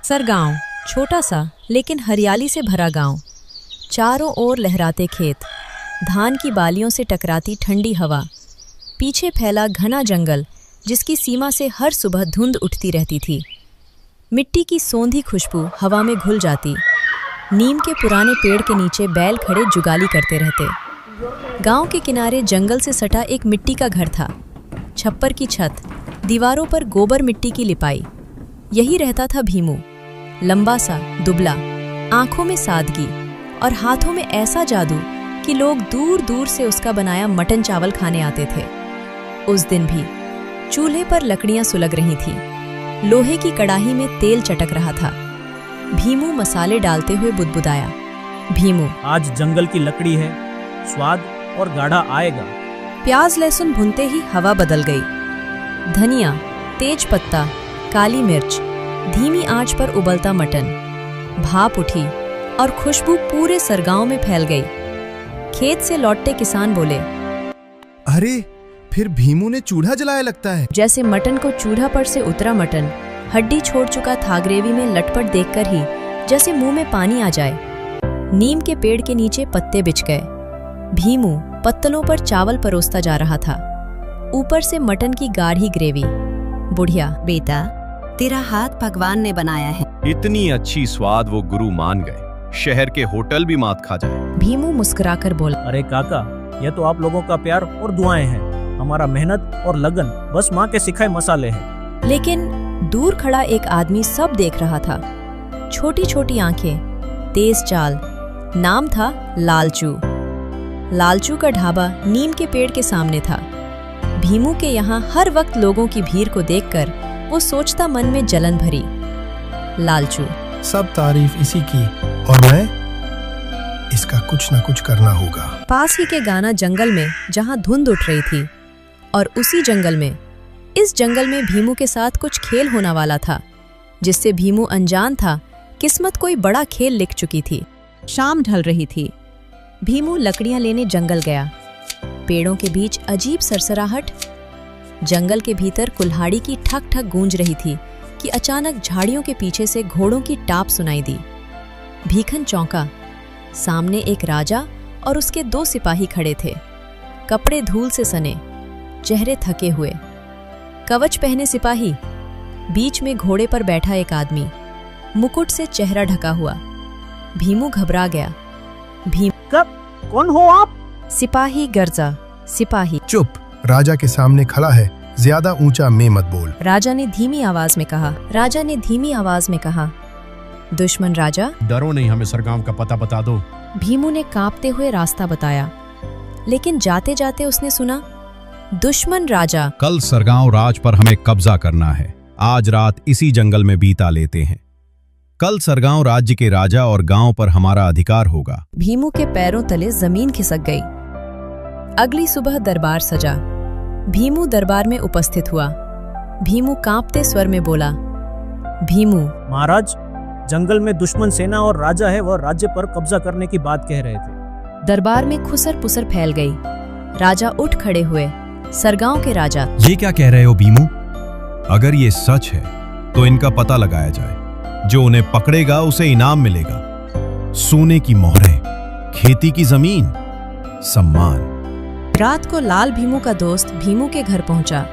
सरगांव छोटा सा लेकिन हरियाली से भरा गांव। चारों ओर लहराते खेत, धान की बालियों से टकराती ठंडी हवा, पीछे फैला घना जंगल जिसकी सीमा से हर सुबह धुंध उठती रहती थी। मिट्टी की सोंधी खुशबू हवा में घुल जाती। नीम के पुराने पेड़ के नीचे बैल खड़े जुगाली करते रहते। गांव के किनारे जंगल से सटा एक मिट्टी का घर था। छप्पर की छत, दीवारों पर गोबर मिट्टी की लिपाई। यही रहता था भीमू, लंबा सा, दुबला, आंखों में सादगी और हाथों में ऐसा जादू कि लोग दूर दूर से उसका बनाया मटन चावल खाने आते थे। उस दिन भी चूल्हे पर लकड़ियां सुलग रही थीं। लोहे की कड़ाही में तेल चटक रहा था। भीमू मसाले डालते हुए बुदबुदाया, भीमू, आज जंगल की लकड़ी है, स्वाद और गाढ़ा आएगा। प्याज लहसुन भुनते ही हवा बदल गई। धनिया, तेज पत्ता, काली मिर्च, धीमी आंच पर उबलता मटन, भाप उठी और खुशबू पूरे सरगांव में फैल गई। खेत से लौटते किसान बोले, अरे फिर भीमू ने चूल्हा जलाया लगता है। जैसे मटन को चूल्हा पर से उतरा मटन हड्डी छोड़ चुका था। ग्रेवी में लटपट देखकर ही जैसे मुंह में पानी आ जाए। नीम के पेड़ के नीचे पत्ते बिछ गए। भीमू पत्तलों पर चावल परोसता जा रहा था, ऊपर से मटन की गाढ़ी ग्रेवी। बुढ़िया, बेटा, तेरा हाथ भगवान ने बनाया है। इतनी अच्छी स्वाद वो गुरु मान गए, शहर के होटल भी मात खा जाए। भीमू मुस्कुराकर बोला, अरे काका, यह तो आप लोगों का प्यार और दुआएं हैं। हमारा मेहनत और लगन बस माँ के सिखाए मसाले हैं। लेकिन दूर खड़ा एक आदमी सब देख रहा था। छोटी छोटी आंखें, तेज चाल। नाम था लालचू। लालचू का ढाबा नीम के पेड़ के सामने था। भीमू के यहाँ हर वक्त लोगों की भीड़ को देखकर वो सोचता मन में जलन भरी, लालचू, सब तारीफ इसी की और मैं, इसका कुछ न कुछ करना होगा। पास ही के गाना जंगल में जहाँ धुंध उठ रही थी, और उसी जंगल में, इस जंगल में भीमू के साथ कुछ खेल होने वाला था जिससे भीमू अनजान था। किस्मत कोई बड़ा खेल लिख चुकी थी। शाम ढल रही थी। भीमू लकड़ियां लेने जंगल गया। पेड़ों के बीच अजीब सरसराहट। जंगल के भीतर कुल्हाड़ी की ठक ठक गूंज रही थी कि अचानक झाड़ियों के पीछे से घोड़ों की टाप सुनाई दी। भीखन चौंका। सामने एक राजा और उसके 2 सिपाही खड़े थे, कपड़े धूल से सने, चेहरे थके हुए। कवच पहने सिपाही, बीच में घोड़े पर बैठा एक आदमी, मुकुट से चेहरा ढका हुआ। भीमू घबरा गया। भीम, कब, कौन हो आप? सिपाही गर्जा। सिपाही, चुप, राजा के सामने खड़ा है, ज्यादा ऊंचा में मत बोल। राजा ने धीमी आवाज में कहा। राजा ने धीमी आवाज में कहा, दुश्मन राजा। डरो नहीं, हमें सरगांव का पता बता दो। भीमू ने कांपते हुए रास्ता बताया, लेकिन जाते जाते उसने सुना, दुश्मन राजा। कल सरगांव राज पर हमें कब्जा करना है। आज रात इसी जंगल में बीता लेते हैं। कल सरगांव राज्य के राजा और गांव पर हमारा अधिकार होगा। भीमू के पैरों तले जमीन खिसक गई। अगली सुबह दरबार सजा। भीमू दरबार में उपस्थित हुआ। भीमू कांपते स्वर में बोला, भीमू, महाराज, जंगल में दुश्मन सेना और राजा है, वह राज्य पर कब्जा करने की बात कह रहे थे। दरबार में खुसर पुसर फैल गई। राजा उठ खड़े हुए। सरगांव के राजा, ये क्या कह रहे हो भीमू? अगर ये सच है तो इनका पता लगाया जाए। जो उन्हें पकड़ेगा उसे इनाम मिलेगा। सोने की मोहरें, खेती की जमीन, सम्मान। रात को लाल, भीमू का दोस्त, भीमू के घर पहुंचा।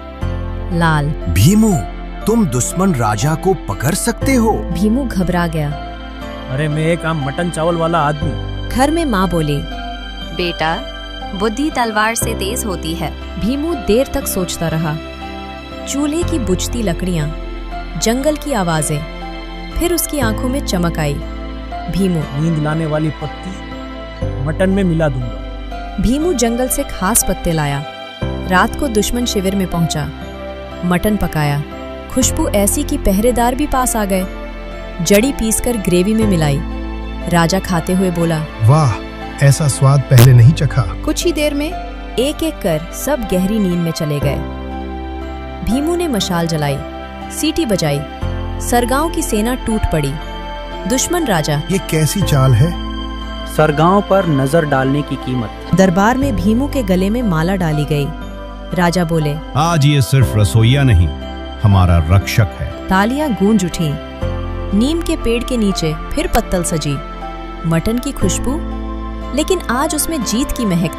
लाल, भीमू, तुम दुश्मन राजा को पकड़ सकते हो? भीमू घबरा गया। अरे मैं एक आम मटन चावल वाला आदमी। घर में माँ बोली, बेटा, बुद्धि तलवार से तेज होती है। भीमू देर तक सोचता रहा। चूल्हे की बुझती लकड़ियां, जंगल की आवाजें, फिर उसकी आंखों में चमक आई। भीमू, नींद लाने वाली पत्ती मटन में मिला दूंगा। भीमू जंगल से खास पत्ते लाया। रात को दुश्मन शिविर में पहुंचा। मटन पकाया। खुशबू ऐसी कि पहरेदार भी पास आ गए। जड़ी पीसकर ग्रेवी में मिलाई। राजा खाते हुए बोला, वाह, ऐसा स्वाद पहले नहीं चखा। कुछ ही देर में एक एक कर सब गहरी नींद में चले गए। भीमू ने मशाल जलाई, सीटी बजाई। सरगांव की सेना टूट पड़ी। दुश्मन राजा, ये कैसी चाल है? सरगांव पर नजर डालने की कीमत। दरबार में भीमू के गले में माला डाली गई। राजा बोले, आज ये सिर्फ रसोइया नहीं, हमारा रक्षक है। तालियां गूंज उठी। नीम के पेड़ के नीचे फिर पत्तल सजी, मटन की खुशबू, लेकिन आज उसमें जीत की महक